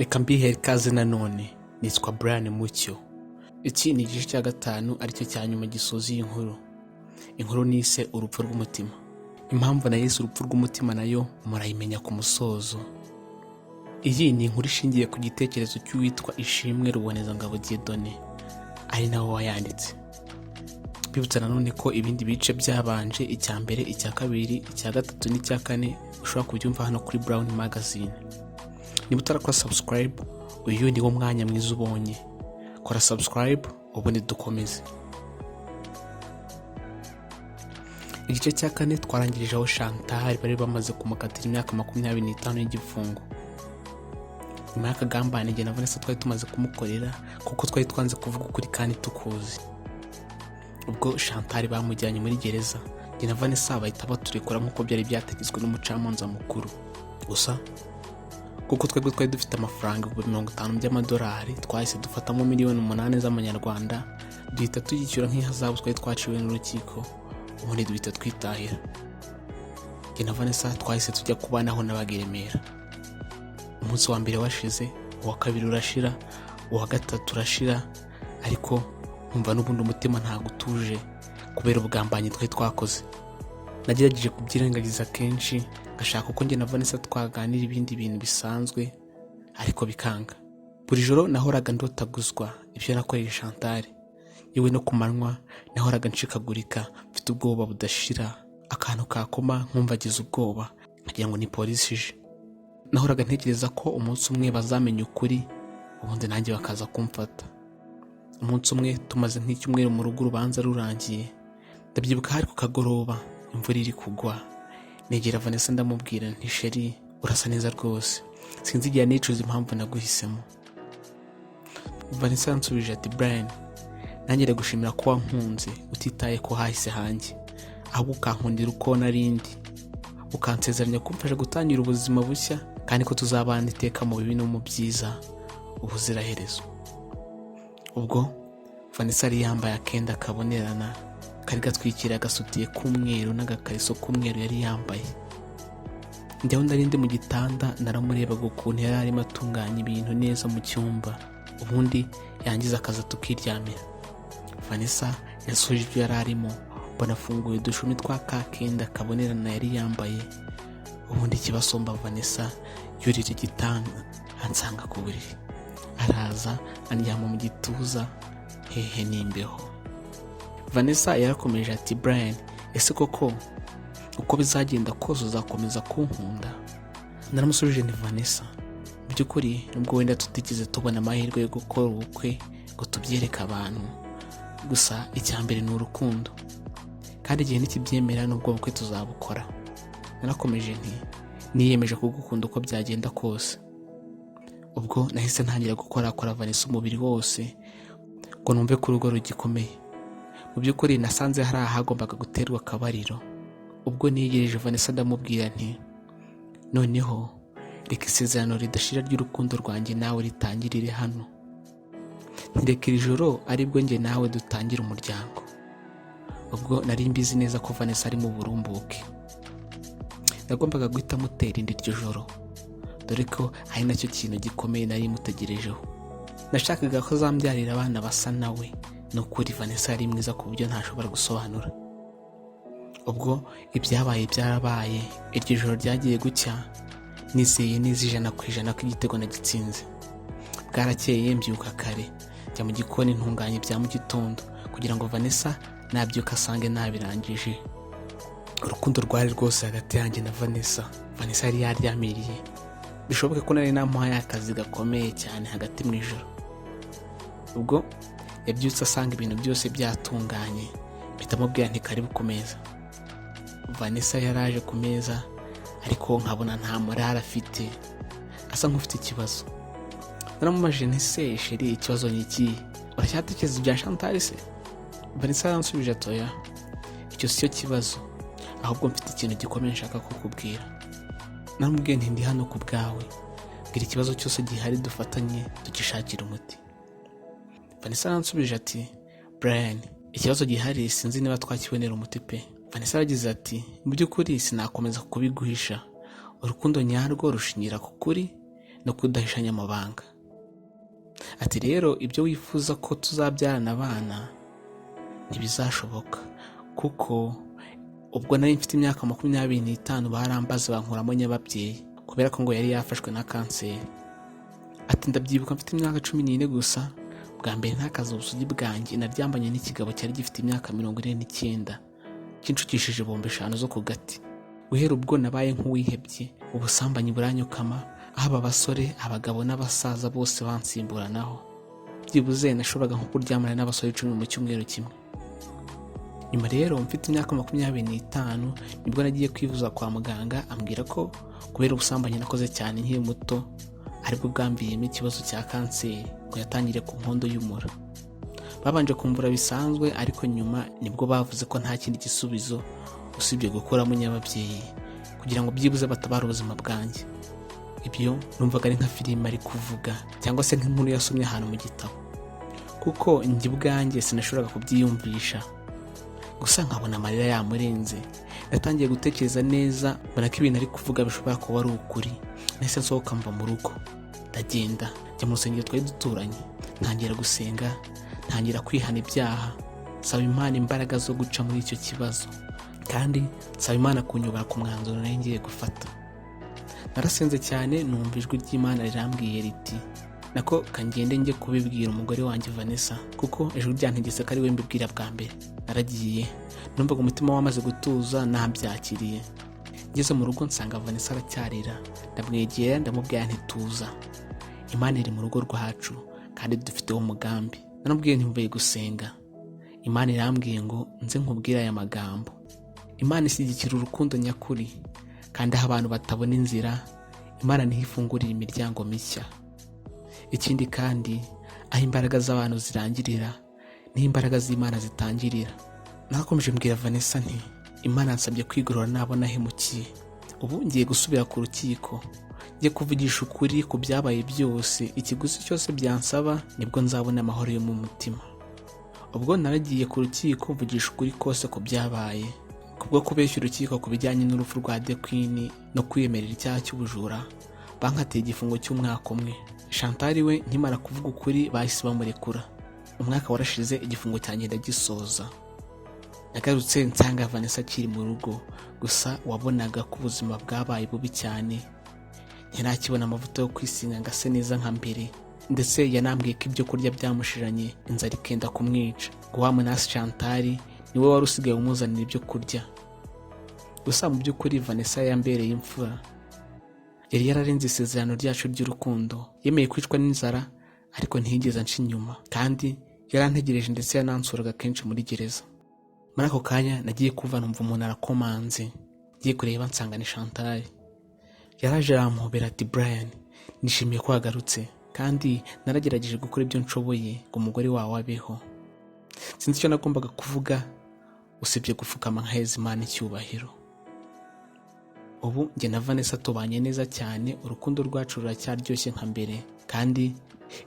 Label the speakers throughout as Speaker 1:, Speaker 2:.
Speaker 1: Reka mbihe ikaze nanone. Nitwa Brian Mucyo. Iki ni igice cya 5 aricyo cya nyuma gisoza iyi nkuru. Inkuru nise urupfu rw'umutima. Impamvu nayise urupfu rw'umutima nayo murayimenya ku musozo. Iyi ni inkuru ishingiye ku gitekerezo cy'uwitwa Ishimwe Rubonezangabo Dieudonné, ari nawe wayanditse. Bibutsa nanone ko ibindi bice byabanje, icya mbere, icya kabiri, icya gatatu n'icya kane ushobora kubyumva hano kuri Brown Magazine. Niba utarakora subscribe, uyu ni wo mwanya mwiza ubonye. Kora subscribe ubundi dukomeze. Igice cya 4 twarangirije aho Chantal bari bamaze kumukatira imyaka 25 y'igifungo. Imyaka gambane nge na Vanessa twari tumaze kumukorera kuko twari twanze kuvuga ukuri kandi tukuzi. Ubwo Chantal bamujyanye muri gereza, nge na Vanessa bahita baturekura nk'uko byari byategetswe n'umucamanza mukuru. Gusa kuko twari dufite amafaranga $50 by'amadolari, twahise dufatamo $8,000,000 z'amanyarwanda, duhita tuyicyura nk'ihazabu twari twaciwe n'urukiko, ubundi duhita twitahira. Nge na Vanessa twahise tujya kubanaho n'abageremera. Umunsi wa mbere washize, uwa kabiri urashira, uwa gatatu urashira, ariko nkumva n'ubundi umutima ntago utuje kubera ubugambanyi twari twakoze. Nagerageje kubyirengagiza kenshi, ngashaka uko nge na Vanessa twaganira ibindi bintu bisanzwe, ariko bikanga. Buri joro nahoraga ndotaguzwa ibyo nakoreye Chantal. Yewe no kumanywa nahoraga nshikagurika, mfite ubwoba budashira, akantu kakoma nkumva agize ubwoba, nkagira ngo ni polisi ije. Nahoraga ntekereza ko umunsi umwe bazamenya ukuri, ubundi nanjye bakaza kumfata. Umunsi umwe tumaze nk'icyumweru mu rugo urubanza rurangiye, ndabyibuka hari ku kagoroba, imvura iri kugwa. Negera Vanessa ndamubwira nti sheri, urasa neza rwose, sinzi igihe nicuza impamvu naguhisemo. Vanessa yansubije ati Brian, nanjye ndagushimira ko wankunze utitaye ko hahise hanjye, ahubwo ukankundira uko narindi, ukansezeranya kumfasha gutangira ubuzima bushya kandi ko tuzabana iteka mu bibi no mu byiza ubuziraherezo. Ubwo Vanessa yari yambaye akenda kabonerana kari gatwikira agasutiye k'umweru n'agakariso k'umweru yari yambaye. Njyaho ndarindi mu gitanda naramurebaga ukuntu yari arimo atunganya ibintu neza mu cyumba, ubundi yangiza akaza tukiryamira. Vanessa yasoje ibyo yari arimo, mbona afunguye udushumi twa kakenda kabonerana yari yambaye, ubundi kibasomba Vanessa yurira igitanda ansanga ku buriri. Araza andyama mu gituza, hehe n'imbeho. Vanessa yarakomeje ati Brian, ese koko uko bizagenda kose uzakomeza kunkunda? Naramusubije ni Vanessa, by'ukuri nubwo wenda tutigeze tubona amahirwe yo gukora ubukwe ngo tubyereke abantu, gusa icyambere ni urukundo, kandi igihe nikibyemera nubwo bukwe tuzabukora. Narakomeje nti niyemeje kugukunda uko byagenda kose. Ubwo nahise ntangira gukora Vanessa umubiri wose ngo numve ko urugo rugikomeye. Mu by'ukuri nasanze hari ahagombaga guterwa akabariro. Ubwo niyegereje Vanessa ndamubwira nti noneho reka isezerano ridashira ry'urukundo rwanjye nawe ritangirire hano. Ntireka iri joro aribwo nge nawe dutangira umuryango. Ubwo nari mbizi neza ko Vanessa ari mu burumbuke. Nagombaga guhita mutera indi iryo joro, dore ko hari nacyo kintu gikomeye nari mutegerejeho. Nashakaga ko zambyarira abana basa nawe. Nukuri Vanessa yari mwiza ku buryo ntashobora gusobanura. Ubwo ibyabaye byarabaye, iryo joro ryagiye gucya, nizeye neza 100% ko igitego nagitsinze. Bwarakeye mbyuka kare, njya mu gikoni ntunganya ibya mu gitondo kugira ngo Vanessa nabyuka asange nabirangije. Urukundo rwari rwose hagati yanjye na Vanessa. Vanessa yari yaryamiriye, bishoboke ko nari namuhaye akazi gakomeye cyane hagati mu ijoro. Ubwo yabyutse asanga ibintu byose byatunganye, bitamubwira nti karibu ku meza. Vanessa yaraje ku meza, ariko nkabona nta morale afite, asa nk'ufite ikibazo. Naramubajije nti se sheri, ikibazo ni iki? Uracyatekereza ibya Chantal se? Vanessa yansubije atoya, icyo si cyo kibazo, ahubwo mfite ikintu gikomeye nshaka kukubwira. Naramubwiye nti ndi hano ku bwawe, bwira ikibazo cyose gihari dufatanye tugishakira umuti. Vanessa yansubije ati Brian, ikibazo gihari sinzi niba twakibonera umuti pe. Vanessa yagize ati mu by'ukuri sinakomeza kubiguhisha, urukundo nyarwo rushingira ku kuri no kudahishanya amabanga. Ati rero ibyo wifuza ko tuzabyarana abana ntibizashoboka, kuko ubwo nari mfite imyaka 25 barambaza bankuramo Nyababyeyi kubera ko ngo yari yafashwe na kanseri. Ati ndabyibuka mfite imyaka 14 gusa, bwa mbere ntakaza ubusugi bwanjye naryambanye n'ikigabo cyari gifite imyaka 49 kinshukishije bombe 5 zo ku gati. Guhera ubwo nabaye nk'uwihebye, ubusambanyi buranyukama, aho aba basore, abagabo n'abasaza bose bansimburanaho. Byibuze nashoboraga nko kuryamana n'abasore 10 mu cyumweru kimwe. Nyuma rero mfite imyaka 25 nibwo nagiye kwivuza kwa muganga, ambwira ko kubera ubusambanyi nakoze cyane nkiri muto aribwo bwambiyemo ikibazo cya kanseri, ngo yatangire ku nkondo y'umura. Babanje kumvura bisanzwe, ariko nyuma nibwo bavuze ko nta kindi gisubizo usibye gukuramo Nyababyeyi kugira ngo byibuze batabara ubuzima bwanjye. Ibyo numvaga ari nka filime ari kuvuga cyangwa se nk'inkuru yasomye ahantu mu gitabo, kuko njye ubwanjye sinashoboraga kubyiyumvisha. Gusa nkabona amarira yamurenze, natangiye gutekereza neza, mbona ko ibintu ari kuvuga bishobora kuba ari ukuri. Nahise nsohoka mva mu rugo, ndagenda njya mu rusengero twari duturanye, ntangira gusenga, ntangira kwihana ibyaha, saba Imana imbaraga zo guca muri icyo kibazo, kandi saba Imana kunyobora ku mwanzuro nari ngiye gufata. Narasenze cyane, numva ijwi ry'Imana rirambwiye riti nako kangende njye kubibwira umugore wanjye Vanessa, kuko ijuru ryantegetse ko ari we mbibwira bwa mbere. Naragiye, numvaga umutima wamaze gutuza, nabyakiriye. Ngeze mu rugo nsanga Vanessa aracyarira, ndamwegera ndamubwira nti tuza, Imana iri mu rugo rwacu kandi dufiteho umugambi. Namubwiye nti mvuye gusenga, Imana irambwiye ngo nze nkubwire aya magambo. Imana ishyigikira urukundo nyakuri, kandi aho abantu batabona inzira, Imana niho ifungurira imiryango mishya. Ikindi kandi, aho imbaraga z'abantu zirangirira niho imbaraga z'Imana zitangirira. Nakomeje mbwira Vanessa nti Imana yansabye kwigorora nabona hemukiye. Ubu ngiye gusubira ku rukiko, ngiye kuvugisha ukuri ku byabaye byose, ikiguzi cyose byansaba, nibwo nzabona amahoro yo mu mutima. Ubwo naragiye ku rukiko mvugisha ukuri kose ku byabaye, kubwo kubeshya urukiko ku bijyanye n'urupfu rwa The Queen no kwiyemerera icyaha cy'ubujura, bankatiye igifungo cy'umwaka umwe. Chantal we nkimara kuvuga ukuri bahise bamurekura. Umwaka warashize, igifungo cyanjye ndagisoza. Nagarutse nsanga Vanessa akiri mu rugo, gusa wabonaga ko ubuzima bwabaye bubi cyane. Ntirakibona amavuta yo kwisiga ngo ase neza nka mbere, ndetse yanambwiye ko ibyo kurya byamushiranye, inzara ikenda kumwica. Ngo wa munasi Chantal niwe wari usigaye umuzanira ibyo kurya. Gusa mu by'ukuri Vanessa yambereye imfura. Yari yararenze isezerano ryacu ry'urukundo, yemeye kwicwa n'inzara ariko ntiyigeze anca inyuma, kandi yarantegereje ndetse yanansuraga kenshi muri gereza. Muri ako kanya nagiye kuva numva umuntu arakomanze, ngiye kureba nsanga ni Chantal. Yaraje arampobera ati Brian, nishimiye ko wagarutse, kandi naragerageje gukora ibyo nshoboye ngo umugore wawe abeho. Sinzi icyo nagombaga kuvuga usibye gupfukama nkaheza Imana icyubahiro. Ubu njye na Vanessa tubanye neza cyane, urukundo rwacu ruracyaryoshye nka mbere, kandi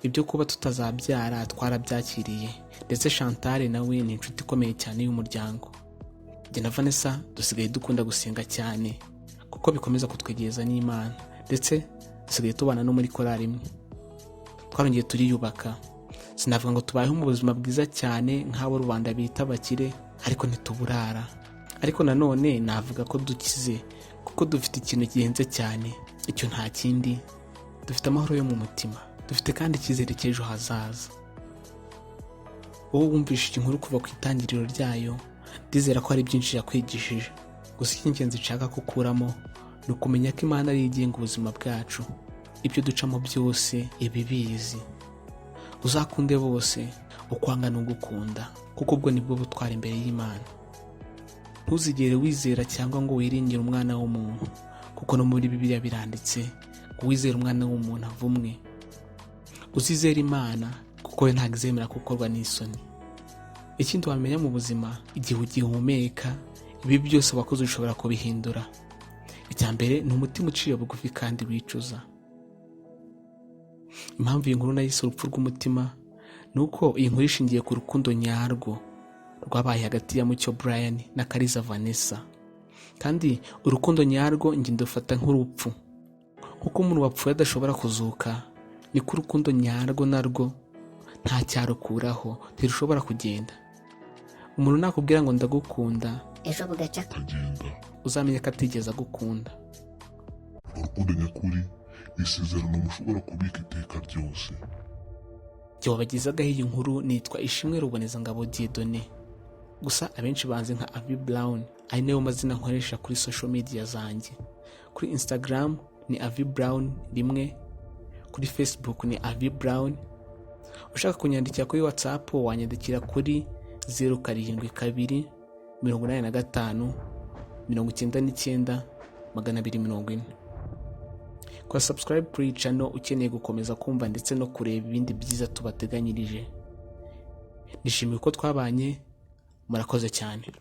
Speaker 1: ibyo kuba tutazabyara twarabyakiriye, ndetse Chantal nawe ni inshuti ikomeye cyane y'umuryango. Njye na Vanessa dusigaye dukunda gusenga cyane, kuko bikomeza kutwegereza n'Imana, ndetse dusigaye tubana no muri korali imwe. Twarongeye turiyubaka. Sinavuga ngo tubayeho mu buzima bwiza cyane nk'abo rubanda bita abakire, ariko ntituburara. Ariko nanone navuga ko dukize, kuko dufite ikintu gihenze cyane. Icyo nta kindi, dufite amahoro yo mu mutima, dufite kandi icyizere cy'ejo hazaza. Wowe wumvise inkuru kuva ku itangiriro ryayo, ndizera ko hari byinshi yakwigishije. Gusa icy'ingenzi nshaka gukuramo ni ukumenya ko Imana ari igenga ubuzima bwacu. Ibyo ducamo byose ibibizi. Uzakunde bose, ukwanga n'ugukunda, kuko ubwo nibwo butwara imbere y'Imana. Ntuzigere wizera cyangwa ngo wiringire umwana w'umuntu, kuko no muri Bibiliya biranditse ngo wizera umwana w'umuntu avumwe. Uzizera Imana, kuko we ntabwo izemera gukorwa n'isoni. Ikindi wamenya mu buzima, igihe ugihumeka, ibi byose wakoze ushobora kubihindura. Icya mbere ni umutima uciye bugufi kandi wicuza. Impamvu iyi nkuru nayise urupfu rw'umutima ni uko iyi nkuru ishingiye ku rukundo nyarwo rwabaye hagati ya Mucyo Brian na Kariza Vanessa, kandi urukundo nyarwo njye ndufata nk'urupfu. nk'uko umuntu wapfuye adashobora kuzuka, niko urukundo nyarwo narwo nta cyarukuraho, ntirushobora kugenda. Umuntu nakubwira ngo ndagukunda
Speaker 2: ejo bugaca
Speaker 3: akagenda,
Speaker 1: uzamenye ko atigeze agukunda.
Speaker 3: urukundo nyakuri ni isezerano mushobora kubika iteka ryose.
Speaker 1: Jye wabagezagaho iyi nkuru nitwa Ishimwe Rubonezangabo Dieudonné, gusa abenshi banzi nka Avi Brown, ari nayo mazina nkoresha kuri social media zanjye. Kuri Instagram ni Avi Brown 1, kuri Facebook ni Avi Brown. Ushaka kunyandikira kuri WhatsApp wanyandikira kuri 072 85 99 240. Kwa subscribe kuri channel ukeneye gukomeza kumva ndetse no kureba ibindi byiza tubateganyirije. Nishimiye ko twabanye, murakoze cyane.